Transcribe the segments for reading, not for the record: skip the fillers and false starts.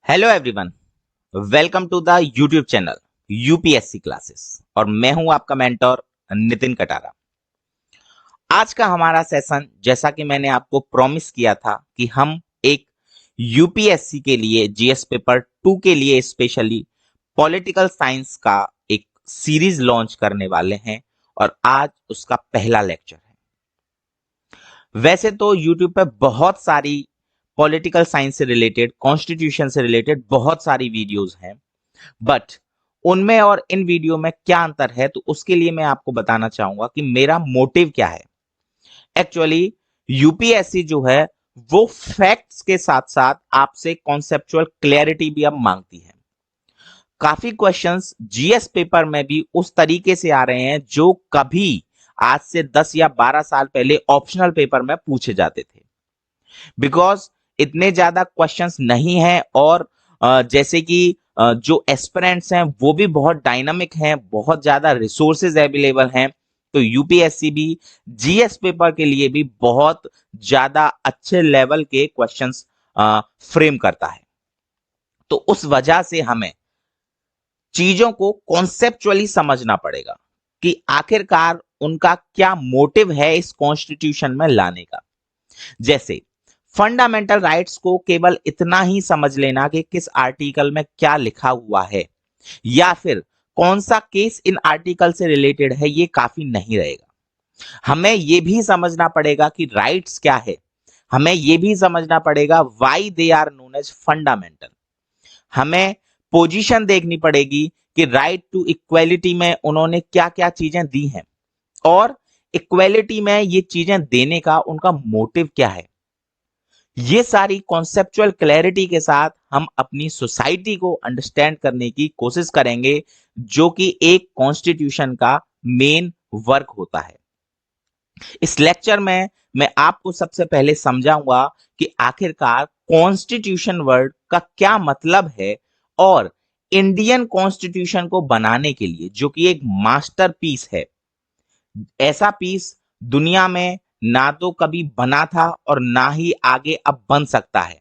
Hello everyone, welcome to the YouTube channel UPSC classes. और मैं हूं आपका मेंटर नितिन कटारा। आज का हमारा सेशन, जैसा कि मैंने आपको प्रॉमिस किया था कि हम एक यूपीएससी के लिए जीएस पेपर 2 के लिए स्पेशली पॉलिटिकल साइंस का एक सीरीज लॉन्च करने वाले हैं और आज उसका पहला लेक्चर है। वैसे तो यूट्यूब पे बहुत सारी पॉलिटिकल साइंस से रिलेटेड, कॉन्स्टिट्यूशन से रिलेटेड बहुत सारी वीडियोस हैं, बट उनमें और इन वीडियो में क्या अंतर है, तो उसके लिए मैं आपको बताना चाहूंगा कि मेरा मोटिव क्या है। एक्चुअली यूपीएससी जो है वो फैक्ट्स के साथ साथ आपसे कॉन्सेप्चुअल क्लैरिटी भी अब मांगती है। काफी क्वेश्चंस जीएस पेपर में भी उस तरीके से आ रहे हैं जो कभी आज से 10 या 12 साल पहले ऑप्शनल पेपर में पूछे जाते थे। बिकॉज इतने ज्यादा क्वेश्चंस नहीं है और जैसे कि जो एस्पिरेंट्स हैं वो भी बहुत डायनामिक हैं, बहुत ज्यादा रिसोर्सेज अवेलेबल हैं, तो यूपीएससी भी जीएस पेपर के लिए भी बहुत ज्यादा अच्छे लेवल के क्वेश्चंस फ्रेम करता है। तो उस वजह से हमें चीजों को कॉन्सेप्चुअली समझना पड़ेगा कि आखिरकार उनका क्या मोटिव है इस कॉन्स्टिट्यूशन में लाने का। जैसे फंडामेंटल राइट्स को केवल इतना ही समझ लेना कि किस आर्टिकल में क्या लिखा हुआ है या फिर कौन सा केस इन आर्टिकल से रिलेटेड है, ये काफी नहीं रहेगा। हमें यह भी समझना पड़ेगा कि राइट्स क्या है, हमें यह भी समझना पड़ेगा why they are known as fundamental. हमें पोजीशन देखनी पड़ेगी कि राइट टू इक्वेलिटी में उन्होंने क्या क्या चीजें दी हैं और इक्वेलिटी में ये चीजें देने का उनका मोटिव क्या है। ये सारी कॉन्सेप्चुअल क्लैरिटी के साथ हम अपनी सोसाइटी को अंडरस्टैंड करने की कोशिश करेंगे, जो कि एक कॉन्स्टिट्यूशन का मेन वर्क होता है। इस लेक्चर में मैं आपको सबसे पहले समझाऊंगा कि आखिरकार कॉन्स्टिट्यूशन वर्ड का क्या मतलब है और इंडियन कॉन्स्टिट्यूशन को बनाने के लिए, जो कि एक मास्टरपीस है, ऐसा पीस दुनिया में ना तो कभी बना था और ना ही आगे अब बन सकता है।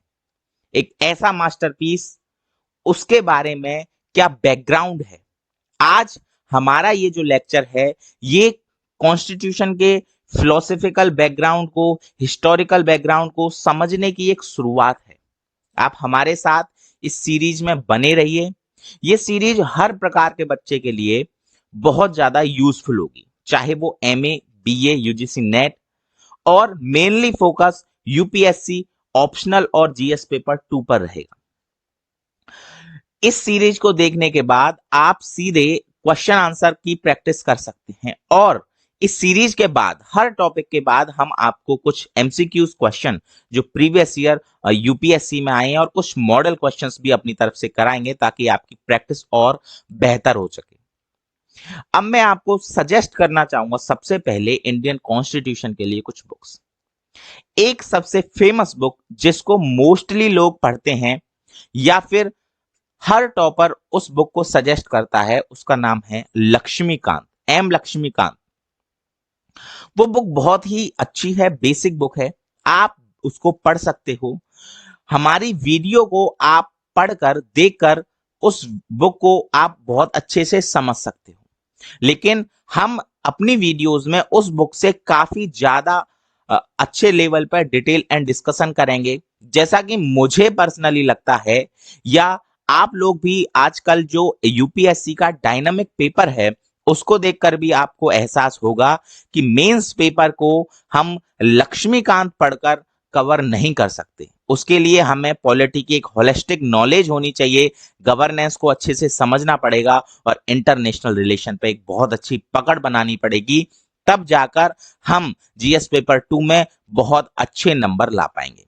एक ऐसा मास्टरपीस, उसके बारे में क्या बैकग्राउंड है। आज हमारा ये जो लेक्चर है ये कॉन्स्टिट्यूशन के फिलोसॉफिकल बैकग्राउंड को, हिस्टोरिकल बैकग्राउंड को समझने की एक शुरुआत है। आप हमारे साथ इस सीरीज में बने रहिए। ये सीरीज हर प्रकार के बच्चे के लिए बहुत ज्यादा यूजफुल होगी, चाहे वो एमए, बीए, यूजीसी नेट और मेनली फोकस यूपीएससी ऑप्शनल और जीएस पेपर 2 पर रहेगा। इस सीरीज को देखने के बाद आप सीधे क्वेश्चन आंसर की प्रैक्टिस कर सकते हैं और इस सीरीज के बाद हर टॉपिक के बाद हम आपको कुछ एमसीक्यूज क्वेश्चन जो प्रीवियस ईयर यूपीएससी में आए हैं और कुछ मॉडल क्वेश्चंस भी अपनी तरफ से कराएंगे ताकि आपकी प्रैक्टिस और बेहतर हो सके। अब मैं आपको सजेस्ट करना चाहूंगा सबसे पहले इंडियन कॉन्स्टिट्यूशन के लिए कुछ बुक्स। एक सबसे फेमस बुक जिसको मोस्टली लोग पढ़ते हैं या फिर हर टॉपर उस बुक को सजेस्ट करता है, उसका नाम है लक्ष्मीकांत, एम लक्ष्मीकांत। वो बुक बहुत ही अच्छी है, बेसिक बुक है, आप उसको पढ़ सकते हो। हमारी वीडियो को आप पढ़कर, देखकर उस बुक को आप बहुत अच्छे से समझ सकते हो। लेकिन हम अपनी वीडियोस में उस बुक से काफी ज्यादा अच्छे लेवल पर डिटेल एंड डिस्कशन करेंगे, जैसा कि मुझे पर्सनली लगता है, या आप लोग भी आजकल जो यूपीएससी का डायनामिक पेपर है उसको देखकर भी आपको एहसास होगा कि मेंस पेपर को हम लक्ष्मीकांत पढ़कर कवर नहीं कर सकते। उसके लिए हमें पॉलिटी की एक होलिस्टिक नॉलेज होनी चाहिए, गवर्नेंस को अच्छे से समझना पड़ेगा और इंटरनेशनल रिलेशन पे एक बहुत अच्छी पकड़ बनानी पड़ेगी, तब जाकर हम जीएस पेपर 2 में बहुत अच्छे नंबर ला पाएंगे।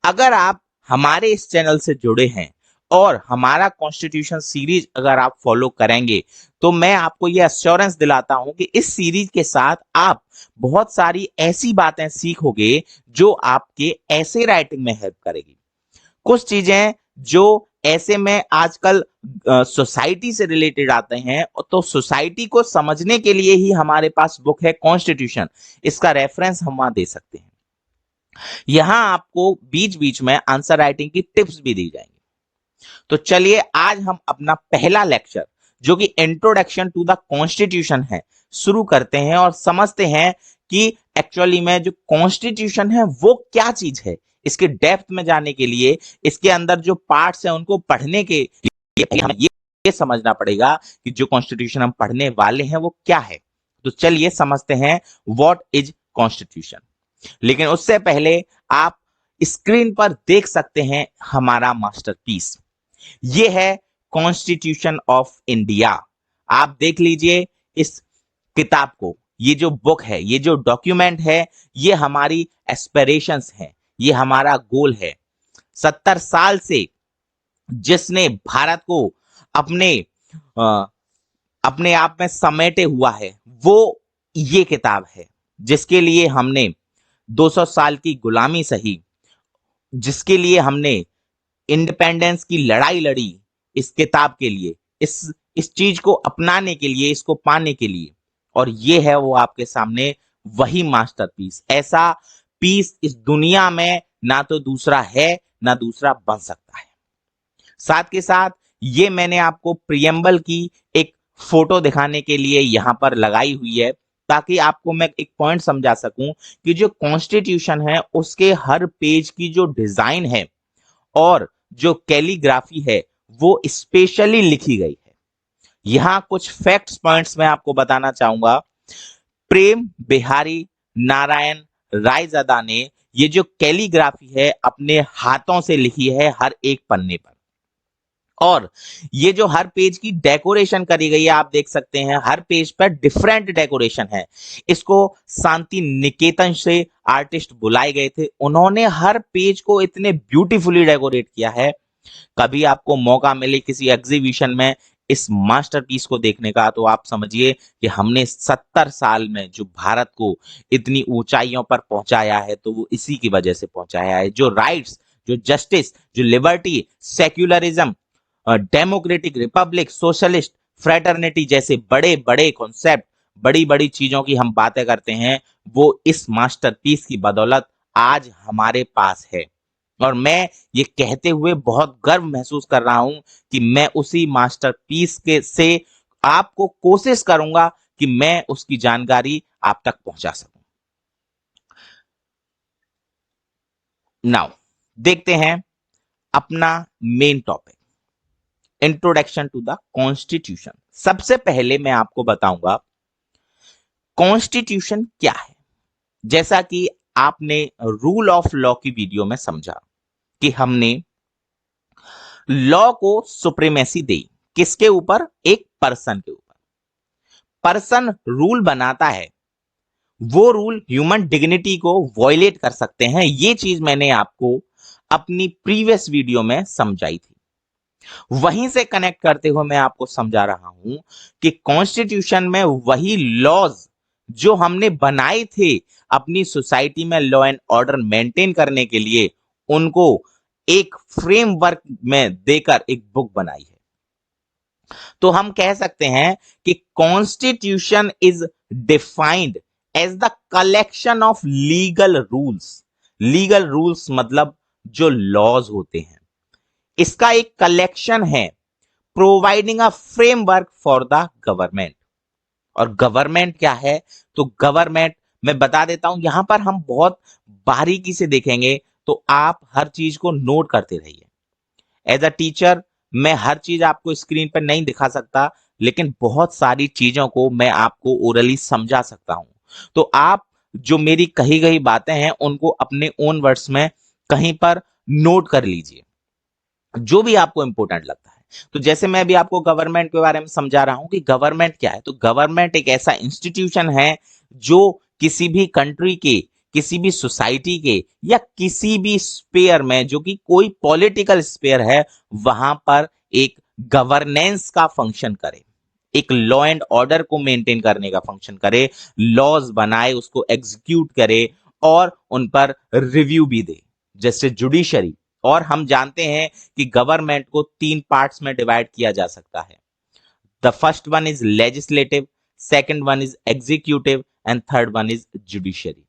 अगर आप हमारे इस चैनल से जुड़े हैं और हमारा कॉन्स्टिट्यूशन सीरीज अगर आप फॉलो करेंगे तो मैं आपको यह एश्योरेंस दिलाता हूं कि इस सीरीज के साथ आप बहुत सारी ऐसी बातें सीखोगे जो आपके ऐसे राइटिंग में हेल्प करेगी। कुछ चीजें जो ऐसे में आजकल सोसाइटी से रिलेटेड आते हैं, तो सोसाइटी को समझने के लिए ही हमारे पास बुक है कॉन्स्टिट्यूशन, इसका रेफरेंस हम वहां दे सकते हैं। यहां आपको बीच बीच में आंसर राइटिंग की टिप्स भी दी जाएंगी। तो चलिए आज हम अपना पहला लेक्चर जो कि इंट्रोडक्शन टू द कॉन्स्टिट्यूशन है शुरू करते हैं और समझते हैं कि एक्चुअली में जो कॉन्स्टिट्यूशन है वो क्या चीज है। इसके डेप्थ में जाने के लिए इसके अंदर जो पार्ट्स हैं उनको पढ़ने के लिए हमें ये समझना पड़ेगा कि जो कॉन्स्टिट्यूशन हम पढ़ने वाले हैं वो क्या है। तो चलिए समझते हैं व्हाट इज कॉन्स्टिट्यूशन। लेकिन उससे पहले आप स्क्रीन पर देख सकते हैं हमारा मास्टरपीस, ये है कॉन्स्टिट्यूशन ऑफ इंडिया। आप देख लीजिए इस किताब को, ये जो बुक है, ये जो डॉक्यूमेंट है, ये हमारी एस्पिरेशंस है, ये हमारा गोल है। 70 साल से जिसने भारत को अपने अपने आप में समेटे हुआ है वो ये किताब है, जिसके लिए हमने 200 साल की गुलामी सही, जिसके लिए हमने इंडिपेंडेंस की लड़ाई लड़ी, इस किताब के लिए, इस चीज को अपनाने के लिए, इसको पाने के लिए। और ये है वो आपके सामने वही मास्टरपीस। ऐसा पीस इस दुनिया में ना तो दूसरा है ना दूसरा बन सकता है। साथ के साथ ये मैंने आपको प्रियम्बल की एक फोटो दिखाने के लिए यहां पर लगाई हुई है, ताकि आपको मैं एक पॉइंट समझा सकूं कि जो कॉन्स्टिट्यूशन है उसके हर पेज की जो डिजाइन है और जो कैलीग्राफी है वो स्पेशली लिखी गई है। यहां कुछ फैक्ट्स पॉइंट्स मैं आपको बताना चाहूंगा। प्रेम बिहारी नारायण रायजादा ने ये जो कैलीग्राफी है अपने हाथों से लिखी है हर एक पन्ने पर। और ये जो हर पेज की डेकोरेशन करी गई है आप देख सकते हैं, हर पेज पर डिफरेंट डेकोरेशन है। इसको शांति निकेतन से आर्टिस्ट बुलाए गए थे, उन्होंने हर पेज को इतने ब्यूटीफुली डेकोरेट किया है। कभी आपको मौका मिले किसी एग्जीबिशन में इस मास्टरपीस को देखने का, तो आप समझिए कि हमने 70 साल में जो भारत को इतनी ऊंचाइयों पर पहुंचाया है तो वो इसी की वजह से पहुंचाया है। जो राइट्स, जो जस्टिस, जो liberty, secularism, democratic Republic, socialist, fraternity जैसे बड़े बड़े कॉन्सेप्ट, बड़ी बड़ी चीजों की हम बातें करते हैं, वो इस मास्टरपीस की बदौलत आज हमारे पास है। और मैं ये कहते हुए बहुत गर्व महसूस कर रहा हूं कि मैं उसी मास्टरपीस के से आपको कोशिश करूंगा कि मैं उसकी जानकारी आप तक पहुंचा सकूं। नाउ देखते हैं अपना main topic, introduction to the constitution. सबसे पहले मैं आपको बताऊंगा कॉन्स्टिट्यूशन क्या है। जैसा कि आपने रूल ऑफ लॉ की वीडियो में समझा कि हमने लॉ को सुप्रीमेसी दी किसके ऊपर, एक पर्सन के ऊपर। पर्सन रूल बनाता है, वो रूल ह्यूमन डिग्निटी को वॉयलेट कर सकते हैं। ये चीज मैंने आपको अपनी प्रीवियस वीडियो में समझाई थी। वहीं से कनेक्ट करते हुए मैं आपको समझा रहा हूं कि कॉन्स्टिट्यूशन में वही लॉज जो हमने बनाए थे अपनी सोसाइटी में लॉ एंड ऑर्डर मेंटेन करने के लिए, उनको एक फ्रेमवर्क में देकर एक बुक बनाई है। तो हम कह सकते हैं कि constitution is defined as the collection of legal rules. Legal rules मतलब जो लॉज होते हैं, इसका एक कलेक्शन है providing a framework for the government. और गवर्नमेंट क्या है, तो गवर्नमेंट मैं बता देता हूं, यहां पर हम बहुत बारीकी से देखेंगे तो आप हर चीज को नोट करते रहिए। एज अ टीचर मैं हर चीज आपको स्क्रीन पर नहीं दिखा सकता, लेकिन बहुत सारी चीजों को मैं आपको ओरली समझा सकता हूं। तो आप जो मेरी कही गई बातें हैं उनको अपने ओन वर्ड्स में कहीं पर नोट कर लीजिए, जो भी आपको इंपॉर्टेंट लगता है। तो जैसे मैं भी आपको गवर्नमेंट के बारे में समझा रहा हूं कि गवर्नमेंट क्या है, तो गवर्नमेंट एक ऐसा इंस्टीट्यूशन है जो किसी भी कंट्री के, किसी भी सोसाइटी के या किसी भी स्पेयर में, जो कि कोई पॉलिटिकल स्पेयर है, वहां पर एक गवर्नेंस का फंक्शन करे, एक लॉ एंड ऑर्डर को मेंटेन करने का फंक्शन करे, लॉज बनाए, उसको एग्जीक्यूट करे और उन पर रिव्यू भी दे, जैसे जुडिशरी। और हम जानते हैं कि गवर्नमेंट को 3 पार्ट्स में डिवाइड किया जा सकता है। The first one is legislative, second one is executive and third one is judiciary.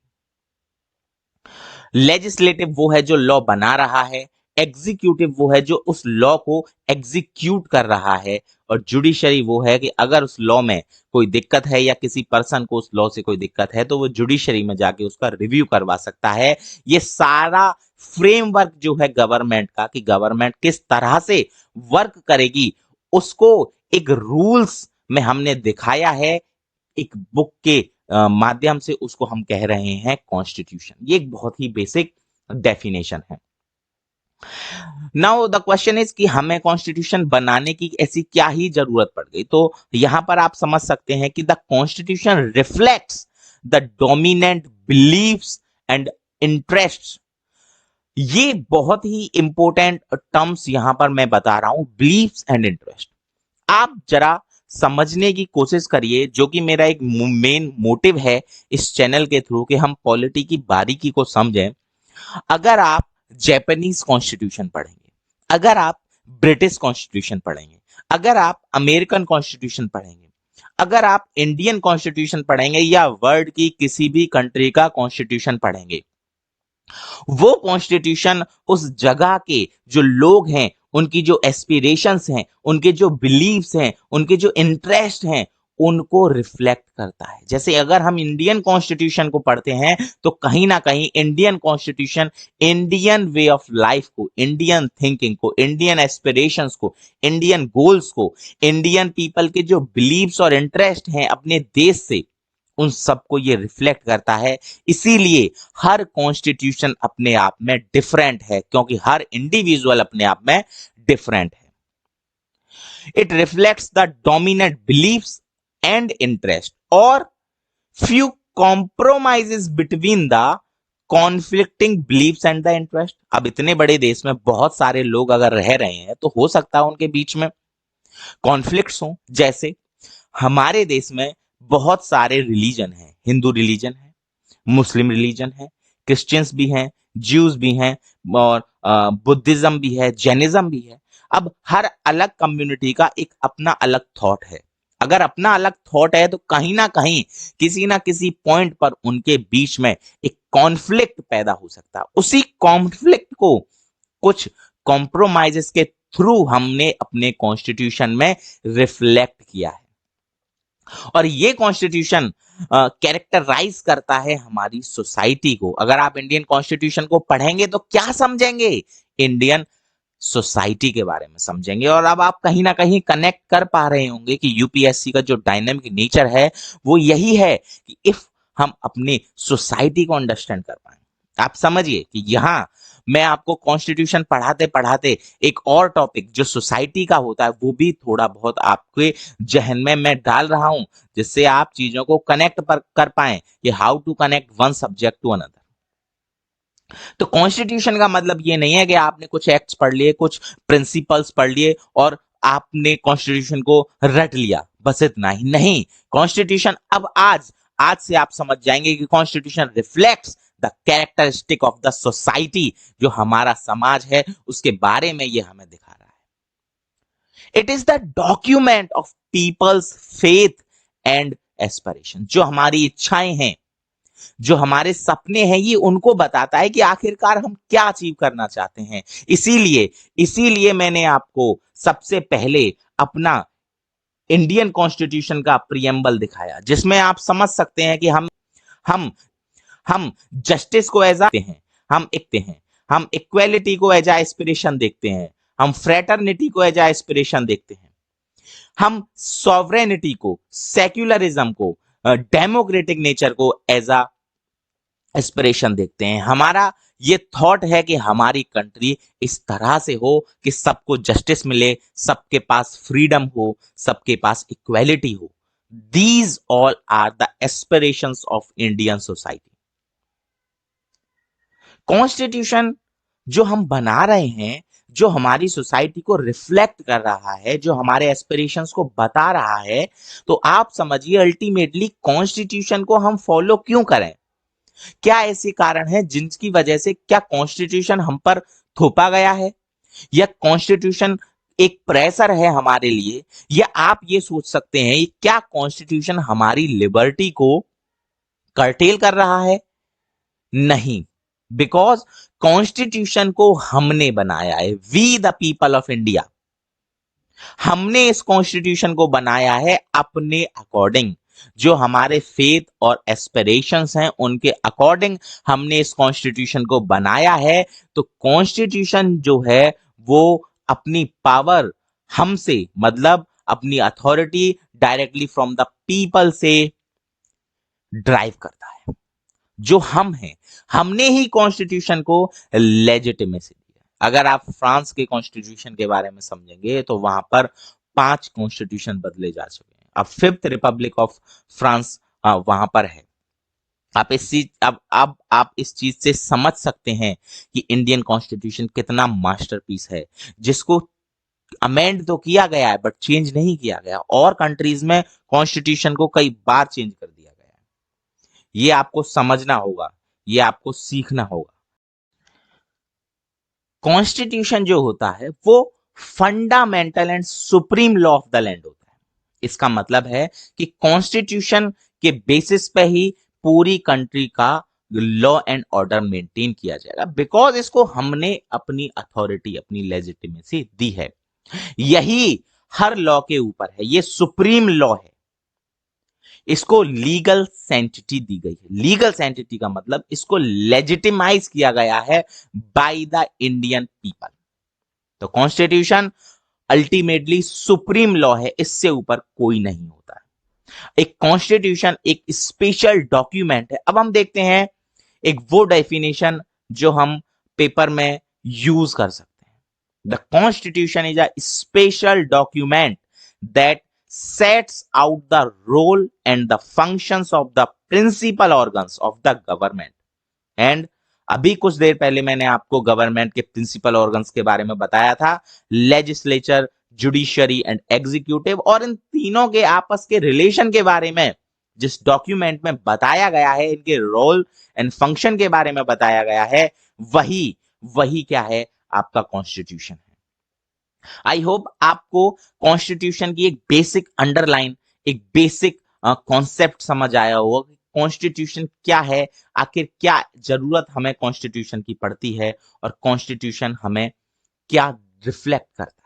Legislative वो है जो लॉ बना रहा है, एग्जीक्यूटिव वो है जो उस लॉ को एग्जीक्यूट कर रहा है, और जुडिशरी वो है कि अगर उस लॉ में कोई दिक्कत है या किसी पर्सन को उस लॉ से कोई दिक्कत है तो वो जुडिशरी में जाके उसका रिव्यू करवा सकता है। ये सारा फ्रेमवर्क जो है गवर्नमेंट का, कि गवर्नमेंट किस तरह से वर्क करेगी, उसको एक रूल्स में हमने दिखाया है, एक बुक के माध्यम से उसको हम कह रहे हैं कॉन्स्टिट्यूशन। ये एक बहुत ही बेसिक डेफिनेशन है। नाउ द क्वेश्चन इज कि हमें कॉन्स्टिट्यूशन बनाने की ऐसी क्या ही जरूरत पड़ गई। तो यहां पर आप समझ सकते हैं कि the constitution reflects the dominant beliefs and interests. ये बहुत ही इंपॉर्टेंट टर्म्स यहां पर मैं बता रहा हूं, बिलीफ्स एंड इंटरेस्ट। आप जरा समझने की कोशिश करिए, जो कि मेरा एक मेन मोटिव है इस चैनल के थ्रू, कि हम पॉलिटी की बारीकी को समझें। अगर आप जापानीज कॉन्स्टिट्यूशन पढ़ेंगे, अगर आप ब्रिटिश कॉन्स्टिट्यूशन पढ़ेंगे, अगर आप अमेरिकन कॉन्स्टिट्यूशन पढ़ेंगे, अगर आप इंडियन कॉन्स्टिट्यूशन पढ़ेंगे या वर्ल्ड की किसी भी कंट्री का कॉन्स्टिट्यूशन पढ़ेंगे, वो कॉन्स्टिट्यूशन उस जगह के जो लोग हैं, उनकी जो एस्पिरेशंस हैं, उनके जो बिलीव्स हैं, उनके जो इंटरेस्ट हैं, उनको रिफ्लेक्ट करता है। जैसे अगर हम इंडियन कॉन्स्टिट्यूशन को पढ़ते हैं तो कहीं ना कहीं Indian constitution Indian way of life को, इंडियन थिंकिंग को, इंडियन एस्पिरेशंस को, इंडियन गोल्स को, इंडियन पीपल के जो बिलीव्स और इंटरेस्ट हैं अपने देश से, उन सबको ये रिफ्लेक्ट करता है। इसीलिए हर कॉन्स्टिट्यूशन अपने आप में डिफरेंट है, क्योंकि हर इंडिविजुअल अपने आप में डिफरेंट है। It reflects the dominant beliefs and interest और few compromises between the conflicting beliefs and the interest. अब इतने बड़े देश में बहुत सारे लोग अगर रह रहे हैं तो हो सकता है उनके बीच में कॉन्फ्लिक्ट्स हो। जैसे हमारे देश में बहुत सारे रिलीजन हैं, हिंदू रिलीजन है, मुस्लिम रिलीजन है, क्रिश्चियंस भी हैं, ज्यूज भी हैं, और बुद्धिज्म भी है, जैनिज्म भी है। अब हर अलग कम्युनिटी का एक अपना अलग थॉट है। अगर अपना अलग थॉट है तो कहीं ना किसी पॉइंट पर उनके बीच में एक कॉन्फ्लिक्ट पैदा हो सकता है। उसी कॉन्फ्लिक्ट को कुछ कॉम्प्रोमाइजेस के थ्रू हमने अपने कॉन्स्टिट्यूशन में रिफ्लेक्ट किया है, और ये कॉन्स्टिट्यूशन कैरेक्टराइज करता है हमारी सोसाइटी को। अगर आप इंडियन कॉन्स्टिट्यूशन को पढ़ेंगे तो क्या समझेंगे? इंडियन सोसाइटी के बारे में समझेंगे। और अब आप कहीं ना कहीं कनेक्ट कर पा रहे होंगे कि यूपीएससी का जो डायनेमिक नेचर है वो यही है कि इफ हम अपनी सोसाइटी को अंडरस्टैंड कर पाए। आप समझिए कि यहां मैं आपको कॉन्स्टिट्यूशन पढ़ाते पढ़ाते एक और टॉपिक जो सोसाइटी का होता है वो भी थोड़ा बहुत आपके जहन में मैं डाल रहा हूं, जिससे आप चीजों को कनेक्ट कर पाए कि how to connect one subject to another. तो कॉन्स्टिट्यूशन का मतलब ये नहीं है कि आपने कुछ एक्ट्स पढ़ लिए, कुछ प्रिंसिपल्स पढ़ लिए और आपने कॉन्स्टिट्यूशन को रट लिया, बस इतना ही नहीं। कॉन्स्टिट्यूशन अब आज से आप समझ जाएंगे कि constitution reflects the characteristic of the society, जो हमारा समाज है उसके बारे में ये हमें दिखा रहा है। It is the document of people's faith and aspiration. जो हमारी इच्छाएं हैं, जो हमारे सपने हैं, ये उनको बताता है कि आखिरकार हम क्या अचीव करना चाहते हैं। इसीलिए मैंने आपको सबसे पहले अपना इंडियन कॉन्स्टिट्यूशन का प्रियम्बल दिखाया, जिसमें आप समझ सकते हैं कि हम जस्टिस को एज हैं, हम देखते हैं, हम इक्वेलिटी को एज एस्पिरेशन देखते हैं, हम फ्रेटर्निटी को एज एस्पिरेशन देखते हैं, हम सॉवरेनिटी को, सेक्युलरिज्म को, डेमोक्रेटिक नेचर को एज अ एस्पिरेशन देखते हैं। हमारा ये थॉट है कि हमारी कंट्री इस तरह से हो कि सबको जस्टिस मिले, सबके पास फ्रीडम हो, सबके पास इक्वेलिटी हो। These all are the aspirations of Indian society. Constitution जो हम बना रहे हैं, जो हमारी सोसाइटी को रिफ्लेक्ट कर रहा है, जो हमारे एस्पिरेशंस को बता रहा है, तो आप समझिए अल्टीमेटली कॉन्स्टिट्यूशन को हम फॉलो क्यों करें? क्या ऐसे कारण हैं जिनकी वजह से क्या कॉन्स्टिट्यूशन हम पर थोपा गया है, या कॉन्स्टिट्यूशन एक प्रेशर है हमारे लिए, या आप ये सोच सकते हैं क्या कॉन्स्टिट्यूशन हमारी लिबर्टी को कर्टेल कर रहा है? नहीं, बिकॉज कॉन्स्टिट्यूशन को हमने बनाया है, we the people of India. हमने इस कॉन्स्टिट्यूशन को बनाया है अपने अकॉर्डिंग, जो हमारे फेथ और एस्पिरेशंस हैं उनके अकॉर्डिंग हमने इस कॉन्स्टिट्यूशन को बनाया है। तो कॉन्स्टिट्यूशन जो है वो अपनी पावर हमसे, मतलब अपनी authority directly from the people से ड्राइव करता है। जो हम हैं, हमने ही कॉन्स्टिट्यूशन को लेजिटिमेसी दी है। अगर आप फ्रांस के कॉन्स्टिट्यूशन के बारे में समझेंगे तो वहां पर 5 कॉन्स्टिट्यूशन बदले जा चुके हैं। अब फिफ्थ रिपब्लिक ऑफ फ्रांस वहां पर है। आप इस चीज अब आप इस चीज से समझ सकते हैं कि इंडियन कॉन्स्टिट्यूशन कितना मास्टरपीस है, जिसको अमेंड तो किया गया है बट चेंज नहीं किया गया। और कंट्रीज में कॉन्स्टिट्यूशन को कई बार चेंज कर दिया गया है। ये आपको समझना होगा, ये आपको सीखना होगा। कॉन्स्टिट्यूशन जो होता है वो fundamental and supreme law of the land होता है। इसका मतलब है कि कॉन्स्टिट्यूशन के बेसिस पे ही पूरी कंट्री का लॉ एंड ऑर्डर मेंटेन किया जाएगा, बिकॉज इसको हमने अपनी अथॉरिटी, अपनी लेजिटिमेसी दी है। यही हर लॉ के ऊपर है, ये सुप्रीम लॉ है। इसको लीगल सेंटिटी दी गई है। लीगल सेंटिटी का मतलब इसको लेजिटिमाइज किया गया है बाय द इंडियन पीपल। तो कॉन्स्टिट्यूशन अल्टीमेटली सुप्रीम लॉ है, इससे ऊपर कोई नहीं होता है। एक कॉन्स्टिट्यूशन एक स्पेशल डॉक्यूमेंट है। अब हम देखते हैं एक वो डेफिनेशन जो हम पेपर में यूज कर सकते हैं। The constitution is a special document that sets out the role and the functions of the principal organs of the government। and अभी कुछ देर पहले मैंने आपको गवर्नमेंट के प्रिंसिपल ऑर्गन्स के बारे में बताया था, लेजिस्लेचर, जुडिशरी एंड एग्जीक्यूटिव। और इन तीनों के आपस के रिलेशन के बारे में जिस डॉक्यूमेंट में बताया गया है, इनके रोल एंड फंक्शन के बारे में बताया गया है, वही वही क्या है, आपका कॉन्स्टिट्यूशन है। आई होप आपको कॉन्स्टिट्यूशन की एक बेसिक अंडरलाइन, एक बेसिक कॉन्सेप्ट समझ आया होगा कि कॉन्स्टिट्यूशन क्या है, आखिर क्या जरूरत हमें कॉन्स्टिट्यूशन की पड़ती है और कॉन्स्टिट्यूशन हमें क्या रिफ्लेक्ट करता है।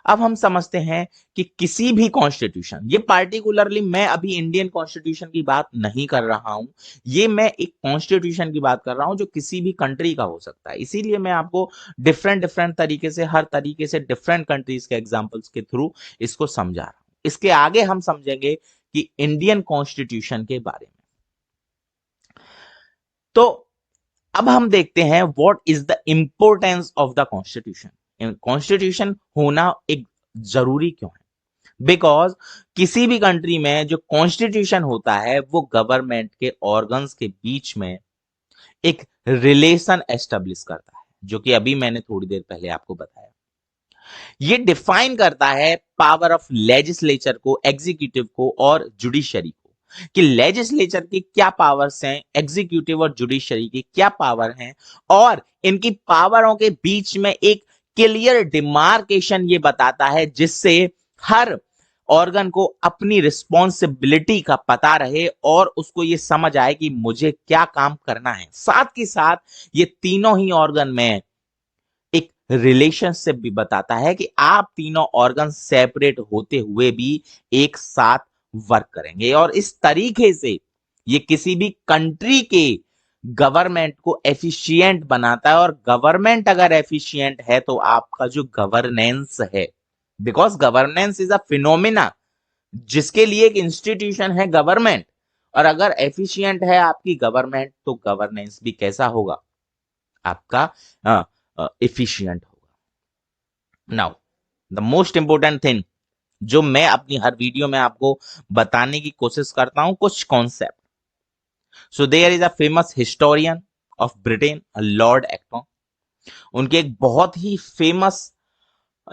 अब हम समझते हैं कि किसी भी कॉन्स्टिट्यूशन, ये पार्टिकुलरली मैं अभी इंडियन कॉन्स्टिट्यूशन की बात नहीं कर रहा हूं, ये मैं एक कॉन्स्टिट्यूशन की बात कर रहा हूं जो किसी भी कंट्री का हो सकता है। इसीलिए मैं आपको डिफरेंट डिफरेंट तरीके से, हर तरीके से डिफरेंट कंट्रीज के एग्जांपल्स के थ्रू इसको समझा रहा हूं। इसके आगे हम समझेंगे कि इंडियन कॉन्स्टिट्यूशन के बारे में। तो अब हम देखते हैं what is the importance of the constitution. Constitution होना एक जरूरी क्यों है? बिकॉज किसी भी कंट्री में जो कॉन्स्टिट्यूशन होता है वो गवर्नमेंट के ऑर्गन्स के बीच में एक रिलेशन एस्टेब्लिश करता है, जो कि अभी मैंने थोड़ी देर पहले आपको बताया। ये डिफाइन करता है पावर ऑफ लेजिस्लेचर को, एग्जीक्यूटिव को और जुडिशरी को, कि लेजिस्लेचर की क्या पावर्स हैं, एग्जीक्यूटिव और जुडिशरी की क्या पावर हैं, और इनकी पावरों के बीच में एक क्लियर डिमार्केशन ये बताता है, जिससे हर ऑर्गन को अपनी रिस्पॉन्सिबिलिटी का पता रहे और उसको ये समझ आए कि मुझे क्या काम करना है। साथ ही साथ ये तीनों ही ऑर्गन में एक रिलेशनशिप भी बताता है कि आप तीनों ऑर्गन सेपरेट होते हुए भी एक साथ वर्क करेंगे। और इस तरीके से ये किसी भी कंट्री के गवर्नमेंट को एफिशिएंट बनाता है। और गवर्नमेंट अगर एफिशिएंट है तो आपका जो गवर्नेंस है, because governance is a phenomena जिसके लिए एक इंस्टीट्यूशन है गवर्नमेंट, और अगर एफिशिएंट है आपकी गवर्नमेंट तो गवर्नेंस भी कैसा होगा, आपका एफिशिएंट होगा। Now the most important thing जो मैं अपनी हर वीडियो में आपको बताने की कोशिश करता हूं, कुछ concept. So there is a famous historian of Britain, lord Acton. उनके एक बहुत ही फेमस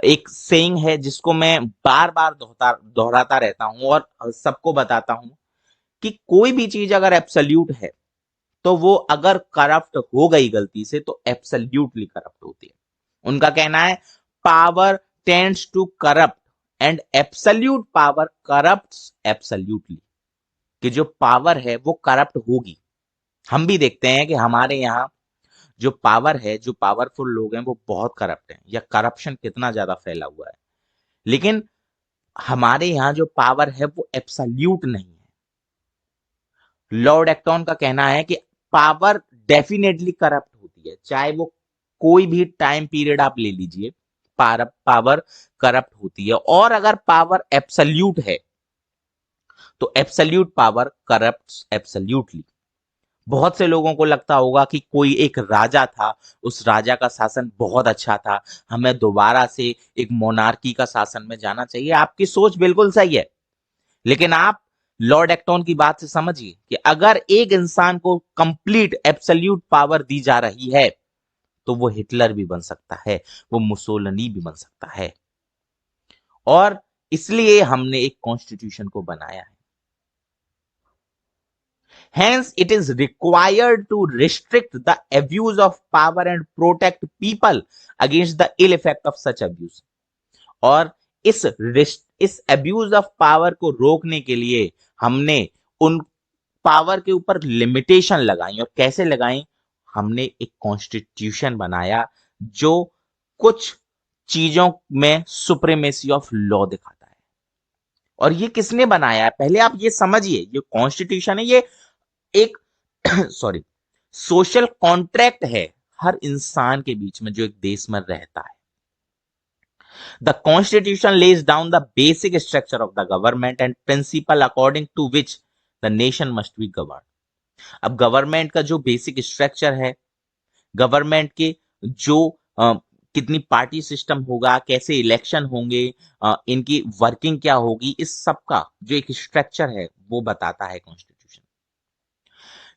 एक सेइंग है जिसको मैं बार बार दोहराता रहता हूं और सबको बताता हूं कि कोई भी चीज अगर एब्सोल्यूट है तो वो अगर करप्ट हो गई गलती से तो एब्सोल्यूटली करप्ट होती है। उनका कहना है power tends to corrupt and absolute power corrupts absolutely, कि जो पावर है वो करप्ट होगी। हम भी देखते हैं कि हमारे यहाँ जो पावर है, जो पावरफुल लोग हैं, वो बहुत करप्ट हैं, या करप्शन कितना ज्यादा फैला हुआ है। लेकिन हमारे यहाँ जो पावर है वो एब्सोल्यूट नहीं है। लॉर्ड एक्टन का कहना है कि पावर डेफिनेटली करप्ट होती है, चाहे वो कोई भी टाइम पीरियड आप ले लीजिए, पावर करप्ट होती है। और अगर पावर एब्सोल्यूट है तो एब्सोल्यूट पावर करप्ट एब्सोल्यूटली। बहुत से लोगों को लगता होगा कि कोई एक राजा था, उस राजा का शासन बहुत अच्छा था, हमें दोबारा से एक मोनार्की का शासन में जाना चाहिए। आपकी सोच बिल्कुल सही है, लेकिन आप लॉर्ड एक्टन की बात से समझिए कि अगर एक इंसान को कंप्लीट एब्सोल्यूट पावर दी जा रही है तो वो हिटलर भी बन सकता है, वो मुसोलिनी भी बन सकता है। और इसलिए हमने एक कॉन्स्टिट्यूशन को बनाया है। Hence, it is required to restrict the abuse of power and protect people against the ill effect of such abuse. और इस अब्यूज ऑफ पावर को रोकने के लिए हमने उन पावर के ऊपर लिमिटेशन लगाई। और कैसे लगाई? हमने एक कॉन्स्टिट्यूशन बनाया जो कुछ चीजों में सुप्रीमेसी ऑफ लॉ दिखाता है। और ये किसने बनाया है? पहले आप ये समझिए, ये कॉन्स्टिट्यूशन है, ये एक सॉरी सोशल कॉन्ट्रैक्ट है हर इंसान के बीच में जो एक देश में रहता है। The constitution lays down the basic structure of the government and principle according to which the nation must be govern. अब गवर्नमेंट का जो बेसिक स्ट्रक्चर है, गवर्नमेंट के जो कितनी पार्टी सिस्टम होगा, कैसे इलेक्शन होंगे, इनकी वर्किंग क्या होगी, इस सब का जो एक स्ट्रक्चर है वो बताता है कॉन्स्टिट्यूशन।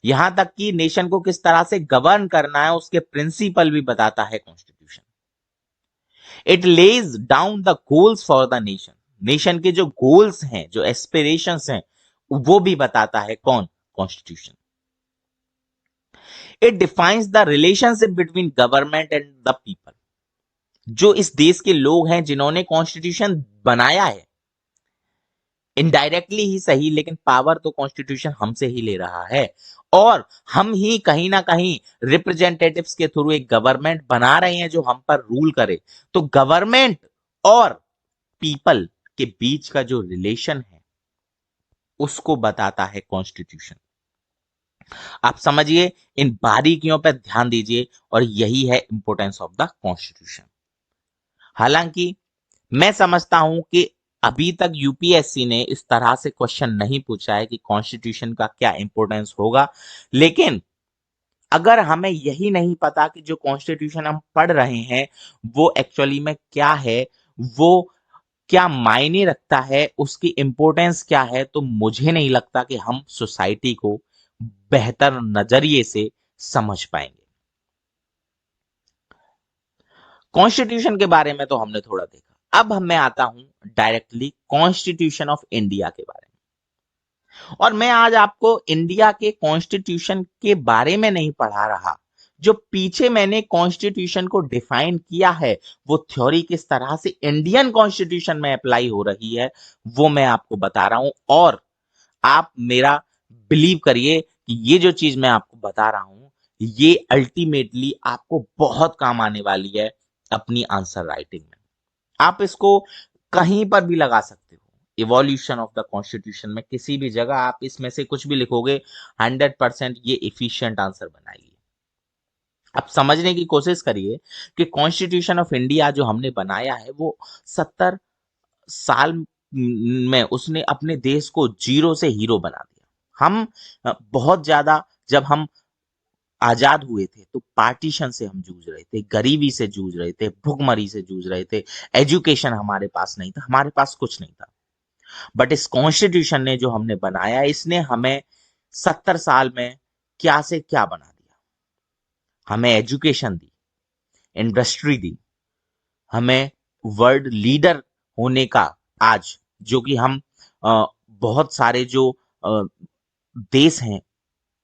यहां तक कि नेशन को किस तरह से गवर्न करना है उसके प्रिंसिपल भी बताता है constitution. It Lay's down the goals for the nation. Nation के जो गोल्स हैं, जो एस्पिरेशंस हैं, वो भी बताता है कौन? Constitution. It defines the relationship between government and the people. जो इस देश के लोग हैं जिन्होंने कॉन्स्टिट्यूशन बनाया है, इनडायरेक्टली ही सही, लेकिन पावर तो कॉन्स्टिट्यूशन हमसे ही ले रहा है। और हम ही कहीं ना कहीं रिप्रेजेंटेटिव्स के थ्रू एक गवर्नमेंट बना रहे हैं जो हम पर रूल करे। तो गवर्नमेंट और पीपल के बीच का जो रिलेशन है उसको बताता है कॉन्स्टिट्यूशन। आप समझिए, इन बारीकियों पर ध्यान दीजिए, और यही है इंपॉर्टेंस ऑफ द कॉन्स्टिट्यूशन। हालांकि मैं समझता हूं कि अभी तक यूपीएससी ने इस तरह से क्वेश्चन नहीं पूछा है कि कॉन्स्टिट्यूशन का क्या इंपॉर्टेंस होगा। लेकिन अगर हमें यही नहीं पता कि जो कॉन्स्टिट्यूशन हम पढ़ रहे हैं वो एक्चुअली में क्या है, वो क्या मायने रखता है, उसकी इंपॉर्टेंस क्या है, तो मुझे नहीं लगता कि हम सोसाइटी को बेहतर नजरिए से समझ पाएंगे। कॉन्स्टिट्यूशन के बारे में तो हमने थोड़ा देखा, अब मैं आता हूं डायरेक्टली कॉन्स्टिट्यूशन ऑफ इंडिया के बारे में। और मैं आज आपको इंडिया के कॉन्स्टिट्यूशन के बारे में नहीं पढ़ा रहा, जो पीछे मैंने कॉन्स्टिट्यूशन को डिफाइन किया है, वो थ्योरी किस तरह से इंडियन कॉन्स्टिट्यूशन में अप्लाई हो रही है, वो मैं आपको बता रहा हूं। और आप मेरा बिलीव करिए कि ये जो चीज मैं आपको बता रहा हूं, ये अल्टीमेटली आपको बहुत काम आने वाली है अपनी आंसर राइटिंग में। आप इसको कहीं पर भी लगा सकते हो, इवोल्यूशन ऑफ द कॉन्स्टिट्यूशन में किसी भी जगह आप इसमें से कुछ भी लिखोगे, 100% ये एफिशिएंट आंसर बनाएगी। आप समझने की कोशिश करिए कि कॉन्स्टिट्यूशन ऑफ इंडिया जो हमने बनाया है वो 70 साल में उसने अपने देश को जीरो से हीरो बना दिया। हम बहुत ज्यादा, जब हम आजाद हुए थे तो पार्टीशन से हम जूझ रहे थे, गरीबी से जूझ रहे थे, भुखमरी से जूझ रहे थे, एजुकेशन हमारे पास नहीं था, हमारे पास कुछ नहीं था। बट इस कॉन्स्टिट्यूशन ने जो हमने बनाया, इसने हमें 70 साल में क्या से क्या बना दिया। हमें एजुकेशन दी, इंडस्ट्री दी, हमें वर्ल्ड लीडर होने का आज, जो कि हम बहुत सारे जो देश हैं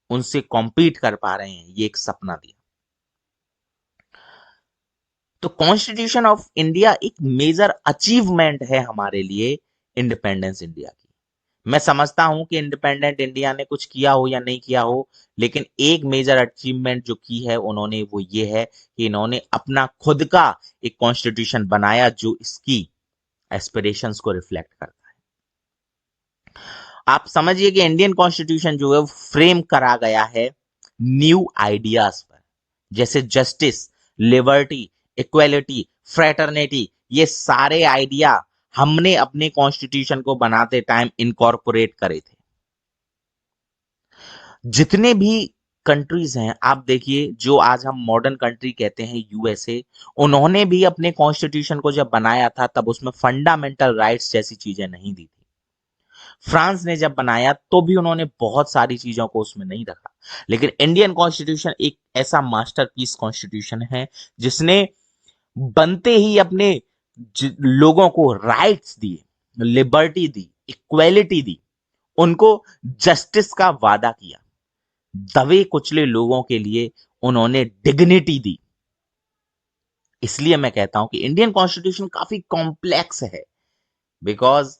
उनसे कॉम्पीट कर पा रहे हैं, ये एक सपना दिया। तो कॉन्स्टिट्यूशन ऑफ इंडिया एक मेजर अचीवमेंट है हमारे लिए इंडिपेंडेंस इंडिया की। मैं समझता हूं कि इंडिपेंडेंट इंडिया ने कुछ किया हो या नहीं किया हो, लेकिन एक मेजर अचीवमेंट जो की है उन्होंने वो ये है कि इन्होंने अपना खुद का एक कॉन्स्टिट्यूशन बनाया जो इसकी एस्पिरेशंस को रिफ्लेक्ट करता है। आप समझिए कि इंडियन कॉन्स्टिट्यूशन जो है वो फ्रेम करा गया है न्यू आइडियाज पर, जैसे जस्टिस, लिबर्टी, इक्वेलिटी, फ्रेटर्निटी, ये सारे आइडिया हमने अपने कॉन्स्टिट्यूशन को बनाते टाइम इनकॉर्पोरेट करे थे। जितने भी कंट्रीज हैं आप देखिए, जो आज हम मॉडर्न कंट्री कहते हैं यूएसए, उन्होंने भी अपने कॉन्स्टिट्यूशन को जब बनाया था तब उसमें फंडामेंटल राइट्स जैसी चीजें नहीं दी थी। फ्रांस ने जब बनाया तो भी उन्होंने बहुत सारी चीजों को उसमें नहीं रखा। लेकिन इंडियन कॉन्स्टिट्यूशन एक ऐसा मास्टरपीस कॉन्स्टिट्यूशन है जिसने बनते ही अपने लोगों को राइट्स दिए, लिबर्टी दी, इक्वेलिटी दी, उनको जस्टिस का वादा किया, दबे कुचले लोगों के लिए उन्होंने डिग्निटी दी। इसलिए मैं कहता हूं कि इंडियन कॉन्स्टिट्यूशन काफी कॉम्प्लेक्स है। बिकॉज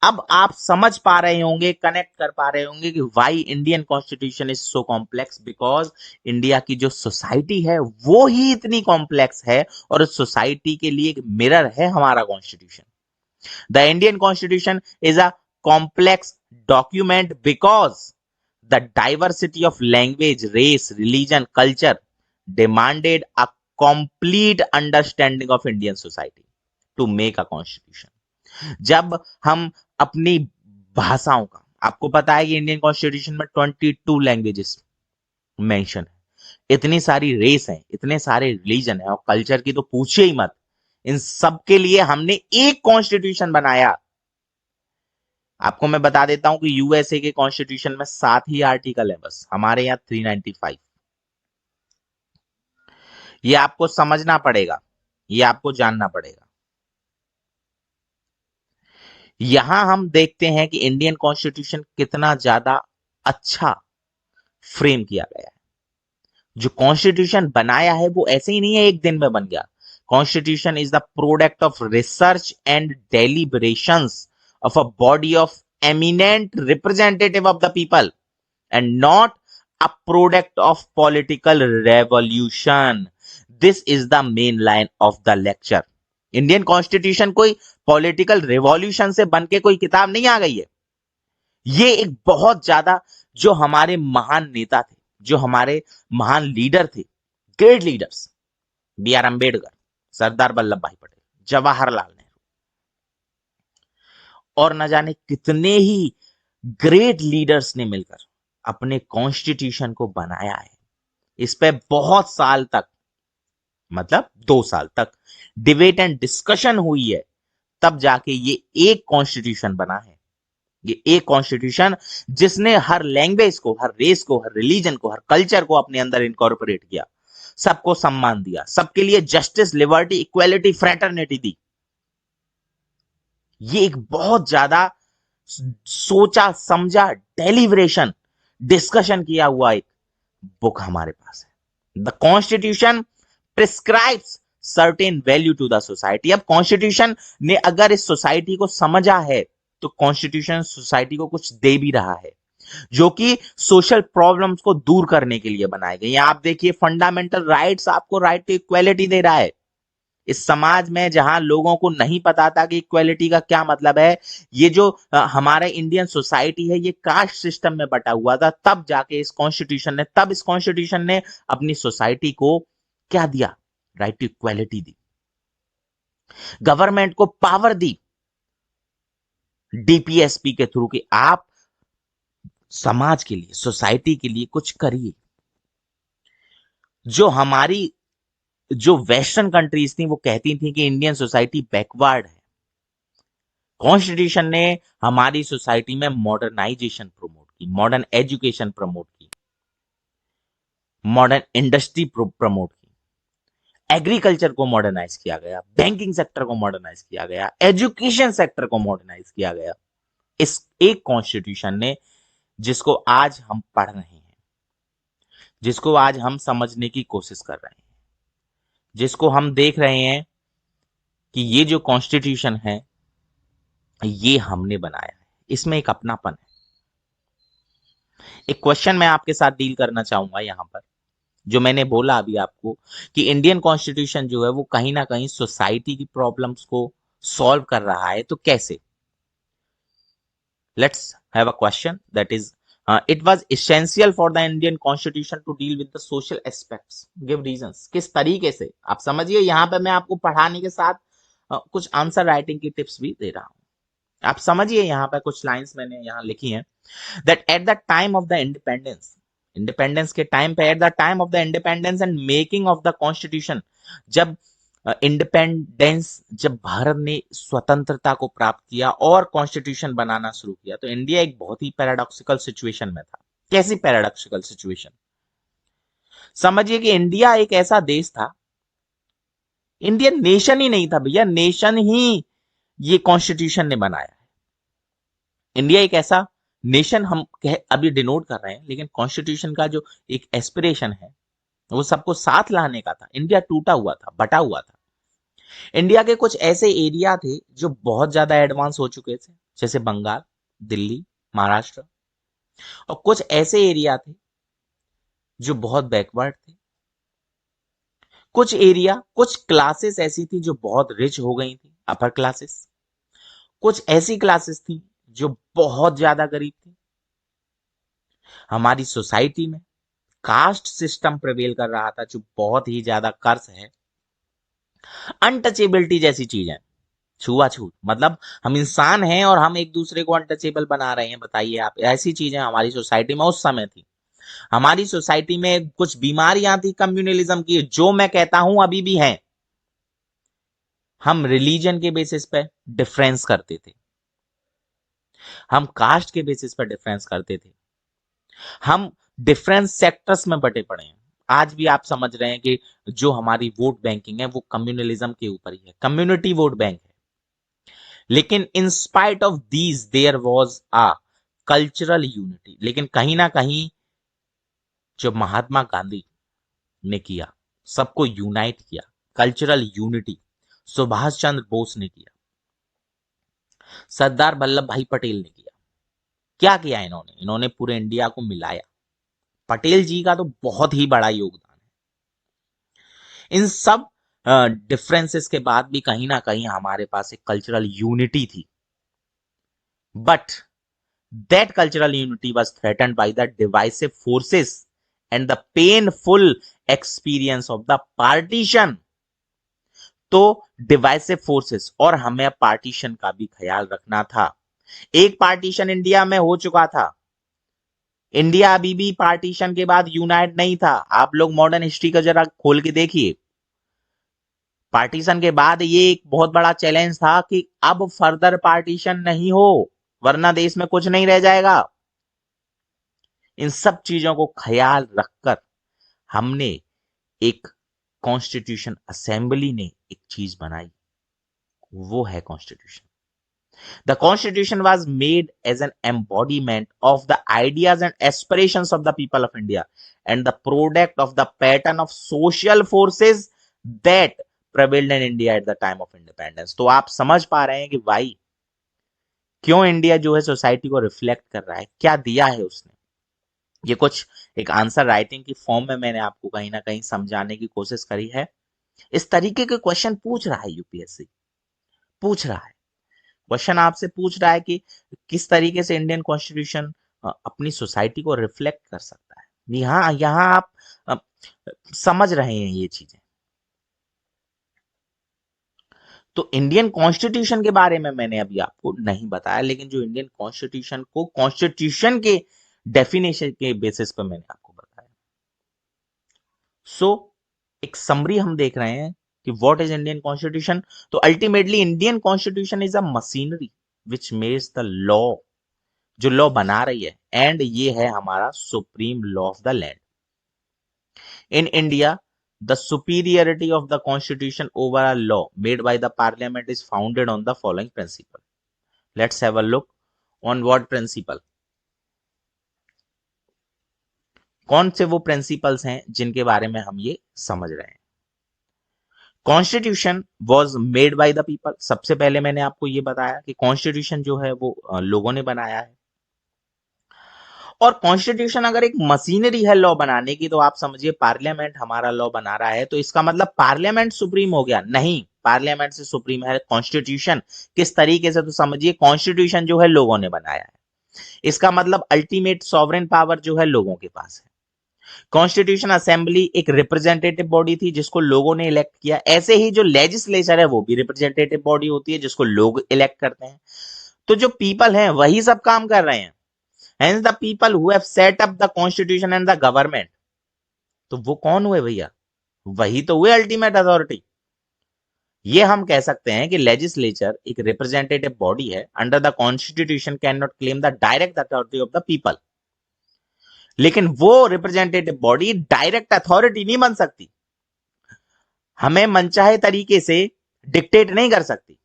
अब आप समझ पा रहे होंगे, कनेक्ट कर पा रहे होंगे कि why Indian constitution is so complex, because India की जो सोसाइटी है वो ही इतनी कॉम्प्लेक्स है, और उस सोसाइटी के लिए एक मिरर है हमारा constitution. The Indian constitution is a complex document because the diversity of language, race, religion, culture demanded a complete understanding of Indian society to make a constitution. जब हम अपनी भाषाओं का, आपको पता है कि इंडियन कॉन्स्टिट्यूशन में 22 लैंग्वेजेस मेंशन है, इतनी सारी रेस है, इतने सारे रिलीजन है, और कल्चर की तो पूछिए ही मत। इन सब के लिए हमने एक कॉन्स्टिट्यूशन बनाया। आपको मैं बता देता हूं कि यूएसए के कॉन्स्टिट्यूशन में 7 ही आर्टिकल है बस, हमारे यहां 395। ये आपको समझना पड़ेगा, ये आपको जानना पड़ेगा। यहां हम देखते हैं कि इंडियन कॉन्स्टिट्यूशन कितना ज्यादा अच्छा फ्रेम किया गया है। जो कॉन्स्टिट्यूशन बनाया है वो ऐसे ही नहीं है एक दिन में बन गया। Constitution is the product of research and deliberations of a body of eminent representative of the people and not a product of political revolution. This is the main line of the lecture. Indian constitution कोई political revolution से बनके कोई किताब नहीं आ गई है। ये एक बहुत ज्यादा, जो हमारे महान नेता थे, जो हमारे महान लीडर थे, great leaders, B R Ambedkar, Sardar Vallabhbhai Patel, Jawaharlal Nehru, और न जाने कितने ही ग्रेट लीडर्स ने मिलकर अपने कॉन्स्टिट्यूशन को बनाया है। इस पे बहुत साल तक, मतलब 2 साल तक डिबेट एंड डिस्कशन हुई है, तब जाके ये एक कॉन्स्टिट्यूशन बना है। ये एक कॉन्स्टिट्यूशन जिसने हर लैंग्वेज को, हर रेस को, हर रिलीजन को, हर कल्चर को अपने अंदर इनकॉर्पोरेट किया, सबको सम्मान दिया, सबके लिए जस्टिस, लिबर्टी, इक्वेलिटी, फ्रेटर्निटी दी। ये एक बहुत ज्यादा सोचा समझा, डेलिब्रेशन, डिस्कशन किया हुआ एक बुक हमारे पास है। The constitution prescribes certain value to the society. अब कॉन्स्टिट्यूशन ने अगर इस सोसाइटी को समझा है तो कॉन्स्टिट्यूशन सोसाइटी को कुछ दे भी रहा है, जो कि सोशल प्रॉब्लम्स को दूर करने के लिए बनाए गए। आप देखिए, फंडामेंटल राइट्स आपको राइट टू इक्वेलिटी दे रहा है। इस समाज में जहां लोगों को नहीं पता था कि इक्वेलिटी का क्या मतलब है, ये जो हमारा इंडियन सोसाइटी है ये कास्ट सिस्टम में बटा हुआ था, तब जाके इस कॉन्स्टिट्यूशन ने अपनी सोसाइटी को क्या दिया? राइट टू इक्वेलिटी दी, गवर्नमेंट को पावर दी डीपीएसपी के थ्रू कि आप समाज के लिए, सोसाइटी के लिए कुछ करिए। जो वेस्टर्न कंट्रीज थी वो कहती थी कि इंडियन सोसाइटी बैकवर्ड है, कॉन्स्टिट्यूशन ने हमारी सोसाइटी में मॉडर्नाइजेशन प्रमोट की, मॉडर्न एजुकेशन प्रमोट की, मॉडर्न इंडस्ट्री प्रमोट की, एग्रीकल्चर को मॉडर्नाइज किया गया, बैंकिंग सेक्टर को मॉडर्नाइज किया गया, एजुकेशन सेक्टर को मॉडर्नाइज किया गया इस एक कॉन्स्टिट्यूशन ने, जिसको आज हम पढ़ रहे हैं, जिसको आज हम समझने की कोशिश कर रहे हैं, जिसको हम देख रहे हैं कि ये जो कॉन्स्टिट्यूशन है ये हमने बनाया है। इसमें एक अपनापन है। एक क्वेश्चन मैं आपके साथ डील करना चाहूंगा यहां पर, जो मैंने बोला अभी आपको कि इंडियन कॉन्स्टिट्यूशन जो है वो कहीं ना कहीं सोसाइटी की प्रॉब्लम्स को सॉल्व कर रहा है, तो कैसे? Let's have a question that is, it was essential for the Indian Constitution to deal with the social aspects. Give reasons. किस तरीके से? आप समझिए, यहाँ पे मैं आपको पढ़ाने के साथ कुछ आंसर राइटिंग की टिप्स भी दे रहा हूँ। आप समझिए, यहाँ पे कुछ लाइंस मैंने यहाँ लिखी हैं। That at the time of the independence, independence के टाइम पे, at the time of the independence and making of the constitution, जब इंडिपेंडेंस, जब भारत ने स्वतंत्रता को प्राप्त किया और कॉन्स्टिट्यूशन बनाना शुरू किया, तो इंडिया एक बहुत ही पैराडॉक्सिकल सिचुएशन में था। कैसी पैराडॉक्सिकल सिचुएशन? समझिए कि इंडिया एक ऐसा देश था, इंडियन नेशन ही नहीं था भैया, नेशन ही ये कॉन्स्टिट्यूशन ने बनाया है। इंडिया एक ऐसा नेशन हम अभी डिनोट कर रहे हैं, लेकिन कॉन्स्टिट्यूशन का जो एक एस्पिरेशन है वो सबको साथ लाने का था। इंडिया टूटा हुआ था, बटा हुआ था। इंडिया के कुछ ऐसे एरिया थे जो बहुत ज्यादा एडवांस हो चुके थे, जैसे बंगाल, दिल्ली, महाराष्ट्र, और कुछ ऐसे एरिया थे जो बहुत बैकवर्ड थे। कुछ एरिया, कुछ क्लासेस ऐसी थी जो बहुत रिच हो गई थी, अपर क्लासेस। कुछ ऐसी क्लासेस थी जो बहुत ज्यादा गरीब थी। हमारी सोसाइटी में कास्ट सिस्टम प्रिवेल कर रहा था, जो बहुत ही ज्यादा कर्स है। अनटचेबिलिटी जैसी चीज है, छुआछूत, मतलब हम इंसान हैं और हम एक दूसरे को अनटचेबल बना रहे हैं। बताइए आप, ऐसी चीजें हमारी सोसाइटी में उस समय थी। हमारी सोसाइटी में कुछ बीमारियां थी कम्युनलिज्म की, जो मैं कहता हूं अभी भी हैं। हम रिलीजन के बेसिस पे डिफरेंस करते थे, हम कास्ट के बेसिस पर डिफरेंस करते थे, हम डिफरेंट सेक्टर्स में बटे पड़े हैं। आज भी आप समझ रहे हैं कि जो हमारी वोट बैंकिंग है वो कम्युनलिज्म के ऊपर ही है, कम्युनिटी वोट बैंक है। लेकिन in spite of these there was a cultural unity. लेकिन कहीं ना कहीं जो महात्मा गांधी ने किया, सबको यूनाइट किया, कल्चरल यूनिटी, सुभाष चंद्र बोस ने किया, सरदार वल्लभ भाई पटेल ने किया। क्या किया इन्होंने? इन्होंने पूरे इंडिया को मिलाया। पटेल जी का तो बहुत ही बड़ा योगदान है। इन सब डिफरेंसेस के बाद भी कहीं ना कहीं हमारे पास एक कल्चरल यूनिटी थी, but that cultural unity was threatened by the divisive forces and the painful experience of the partition. तो डिवाइसिव फोर्सेस, और हमें पार्टीशन का भी ख्याल रखना था। एक पार्टीशन इंडिया में हो चुका था, इंडिया अभी भी पार्टीशन के बाद यूनाइट नहीं था। आप लोग मॉडर्न हिस्ट्री का जरा खोल के देखिए। पार्टीशन के बाद ये एक बहुत बड़ा चैलेंज था कि अब फर्दर पार्टीशन नहीं हो, वरना देश में कुछ नहीं रह जाएगा। इन सब चीजों को ख्याल रखकर हमने एक कॉन्स्टिट्यूशन असेंबली ने एक चीज बनाई, वो है constitution. The Constitution was made as an embodiment of the ideas and aspirations of the people of India and the product of the pattern of social forces that prevailed in India at the time of independence. तो आप समझ पा रहे हैं कि भाई क्यों India जो है सोसाइटी को रिफ्लेक्ट कर रहा है, क्या दिया है उसने। ये कुछ एक आंसर राइटिंग की फॉर्म में मैंने आपको कहीं ना कहीं समझाने की कोशिश करी है। इस तरीके के क्वेश्चन पूछ रहा है यूपीएससी, पूछ रहा है। क्वेश्चन आपसे पूछ रहा है कि किस तरीके से इंडियन कॉन्स्टिट्यूशन अपनी सोसाइटी को रिफ्लेक्ट कर सकता है। यहाँ यहाँ आप अ, समझ रहे हैं ये चीजें। तो इंडियन कॉन्स्टिट्यूशन के बारे में मैंने अभी आपको नहीं बताया, लेकिन जो इंडियन कॉन्स्टिट्यूशन को कॉन्स्टिट्यूशन के डेफिनेशन के बेसिस पर मैंने आपको बताया। सो एक समरी हम देख रहे हैं कि व्हाट इज इंडियन कॉन्स्टिट्यूशन। तो ultimately Indian constitution is a machinery which makes the law, जो लॉ बना रही है, एंड ये है हमारा supreme law of the land. In India the superiority of the constitution over a law made by the parliament is founded on the following principle. Let's have a look on what principle. कौन से वो principles हैं जिनके बारे में हम ये समझ रहे हैं। Constitution was made by the people. सबसे पहले मैंने आपको ये बताया कि कॉन्स्टिट्यूशन जो है वो लोगों ने बनाया है। और कॉन्स्टिट्यूशन अगर एक मशीनरी है लॉ बनाने की, तो आप समझिए पार्लियामेंट हमारा लॉ बना रहा है, तो इसका मतलब पार्लियामेंट सुप्रीम हो गया? नहीं, पार्लियामेंट से सुप्रीम है कॉन्स्टिट्यूशन। किस तरीके से? तो समझिए कॉन्स्टिट्यूशन जो है लोगों ने बनाया है, इसका मतलब अल्टीमेट सॉवरेन पावर जो है लोगों के पास है। कॉन्स्टिट्यूशन असेंबली एक रिप्रेजेंटेटिव बॉडी थी जिसको लोगों ने इलेक्ट किया। ऐसे ही जो लेजिस्लेचर है वो भी रिप्रेजेंटेटिव बॉडी होती है जिसको लोग इलेक्ट करते हैं। तो जो पीपल हैं वही सब काम कर रहे हैं। Hence the people who have set up the constitution and the government। तो वो कौन हुए भैया? वही तो हुए अल्टीमेट अथॉरिटी। ये हम कह सकते हैं कि लेजिस्लेचर एक रिप्रेजेंटेटिव बॉडी है। Under the constitution can not claim the direct authority of the people. लेकिन वो रिप्रेजेंटेटिव बॉडी डायरेक्ट अथॉरिटी नहीं बन सकती, हमें मनचाहे तरीके से डिक्टेट नहीं कर सकती।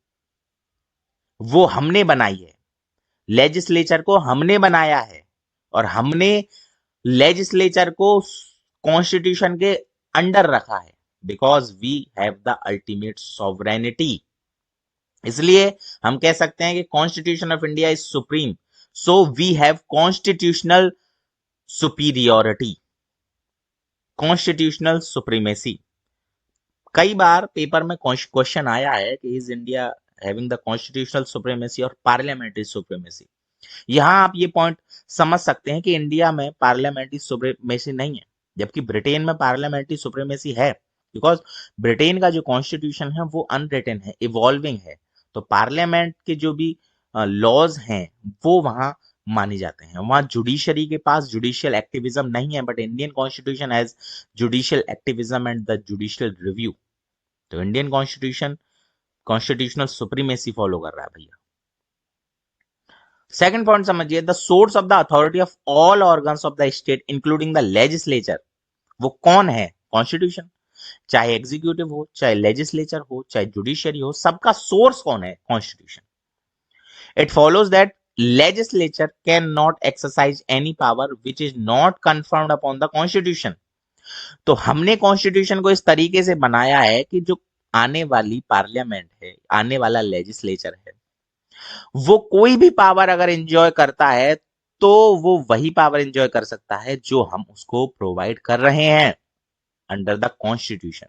वो हमने बनाई है, लेजिस्लेचर को हमने बनाया है, और हमने लेजिस्लेचर को कॉन्स्टिट्यूशन के अंडर रखा है, because we have the ultimate sovereignty. इसलिए हम कह सकते हैं कि constitution of India is supreme, so we have constitutional superiority, constitutional supremacy. कई बार पेपर में क्वेश्चन आया है कि is India having the constitutional supremacy और पार्लियामेंट्री सुप्रीमेसी। यहां आप ये पॉइंट समझ सकते हैं कि इंडिया में पार्लियामेंट्री सुप्रीमेसी नहीं है, जबकि ब्रिटेन में पार्लियामेंट्री सुप्रीमेसी है। बिकॉज ब्रिटेन का जो कॉन्स्टिट्यूशन है वो अनरिटन है, इवॉल्विंग है, तो पार्लियामेंट के जो भी लॉज हैं वो वहां माने जाते हैं। वहां जुडिशरी के पास जुडिशियल एक्टिविज्म नहीं है, but Indian constitution has judicial activism and the judicial review. तो Indian constitution constitutional supremacy follow कर रहा है भैया। सेकंड पॉइंट समझिए, the source of the authority of all organs of the state including the legislature. वो कौन है? Constitution. चाहे एग्जीक्यूटिव हो, चाहे लेजिस्लेचर हो, चाहे जुडिशरी हो, सबका सोर्स कौन है? Constitution. It follows that legislature can not exercise any power which is not confirmed upon the constitution. तो हमने कॉन्स्टिट्यूशन को इस तरीके से बनाया है कि जो आने वाली पार्लियामेंट है, आने वाला लेजिस्लेचर है, वो कोई भी पावर अगर एंजॉय करता है तो वो वही पावर एंजॉय कर सकता है जो हम उसको प्रोवाइड कर रहे हैं अंडर द कॉन्स्टिट्यूशन।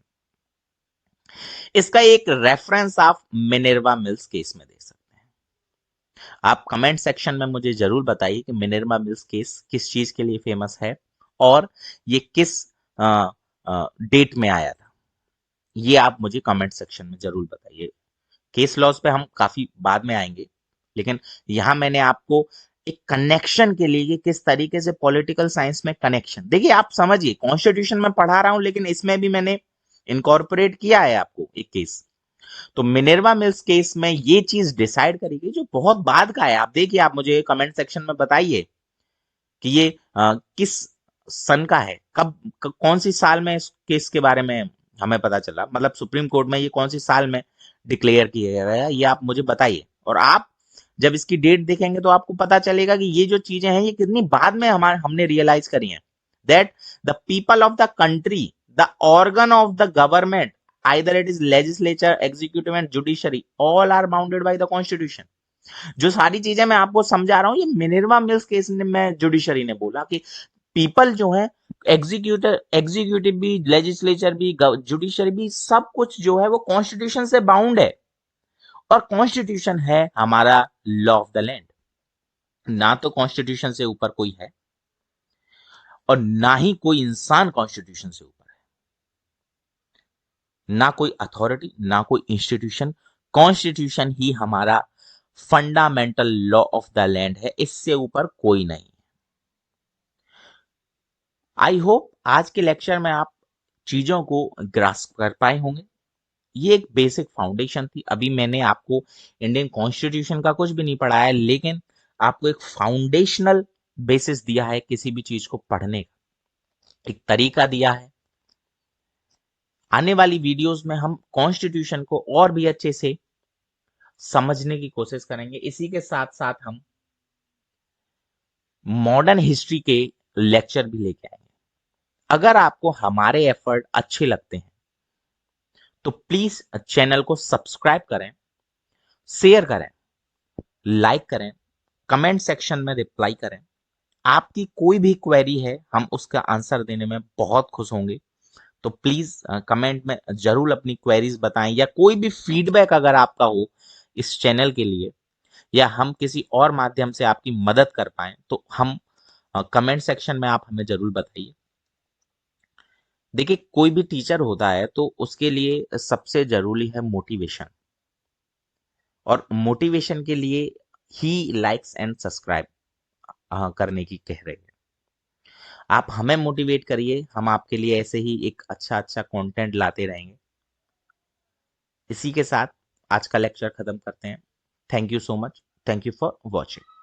इसका एक रेफरेंस आप मिनर्वा मिल्स केस में देख सकते हैं। आप कमेंट सेक्शन में मुझे जरूर बताइए कि मिनर्वा मिल्स केस किस चीज के लिए फेमस है और ये किस डेट में आया था। ये आप मुझे कमेंट सेक्शन में जरूर बताइए। केस लॉज पे हम काफी बाद में आएंगे, लेकिन यहां मैंने आपको एक कनेक्शन के लिए किस तरीके से पॉलिटिकल साइंस में कनेक्शन, देखिए आप समझिए, कॉन्स्टिट्यूशन में पढ़ा रहा हूं लेकिन इसमें भी मैंने इनकॉर्पोरेट किया है आपको एक केस। तो मिनर्वा मिल्स केस में ये चीज डिसाइड करी गई जो बहुत बाद का है। आप देखिए, आप मुझे कमेंट सेक्शन में बताइए कि ये किस सन का है, कौन सी साल में इस केस के बारे में हमें पता चला, मतलब सुप्रीम कोर्ट में ये कौन सी साल में डिक्लेयर किया गया है, ये आप मुझे बताइए। और आप जब इसकी डेट देखेंगे तो आपको पता चलेगा कि ये जो चीजें हैं ये कितनी बाद में हमने रियलाइज करी हैं। That the people of the country, the organ of the government, either it is legislature, executive and judiciary, all are bounded by the constitution. जो सारी चीजें मैं आपको समझा रहा हूं, ये मिनर्वा मिल्स केस में जुडिशरी ने बोला कि पीपल जो है, एग्जीक्यूटिव भी, लेजिस्लेचर भी, जुडिशरी भी, सब कुछ जो है वो कॉन्स्टिट्यूशन से बाउंड है। और कॉन्स्टिट्यूशन है हमारा लॉ ऑफ द लैंड। ना तो कॉन्स्टिट्यूशन से ऊपर कोई है और ना ही कोई इंसान कॉन्स्टिट्यूशन से ऊपर है, ना कोई अथॉरिटी, ना कोई इंस्टीट्यूशन। कॉन्स्टिट्यूशन ही हमारा fundamental law of the land है, इससे ऊपर कोई नहीं। आई होप आज के लेक्चर में आप चीजों को ग्रास्प कर पाए होंगे। ये एक बेसिक फाउंडेशन थी। अभी मैंने आपको इंडियन कॉन्स्टिट्यूशन का कुछ भी नहीं पढ़ाया, लेकिन आपको एक फाउंडेशनल बेसिस दिया है किसी भी चीज को पढ़ने का, एक तरीका दिया है। आने वाली वीडियोस में हम कॉन्स्टिट्यूशन को और भी अच्छे से समझने की कोशिश करेंगे। इसी के साथ साथ हम मॉडर्न हिस्ट्री के लेक्चर भी लेके आएंगे। अगर आपको हमारे एफर्ट अच्छे लगते हैं तो प्लीज चैनल को सब्सक्राइब करें, शेयर करें, लाइक करें, कमेंट सेक्शन में रिप्लाई करें। आपकी कोई भी क्वेरी है, हम उसका आंसर देने में बहुत खुश होंगे। तो प्लीज कमेंट में जरूर अपनी क्वेरीज बताएं, या कोई भी फीडबैक अगर आपका हो इस चैनल के लिए, या हम किसी और माध्यम से आपकी मदद कर पाए, तो हम कमेंट सेक्शन में आप हमें जरूर बताइए। देखिए, कोई भी टीचर होता है तो उसके लिए सबसे जरूरी है मोटिवेशन, और मोटिवेशन के लिए ही लाइक्स एंड सब्सक्राइब करने की कह रहे हैं। आप हमें मोटिवेट करिए, हम आपके लिए ऐसे ही एक अच्छा अच्छा कंटेंट लाते रहेंगे। इसी के साथ आज का लेक्चर खत्म करते हैं। Thank you so much. Thank you for watching.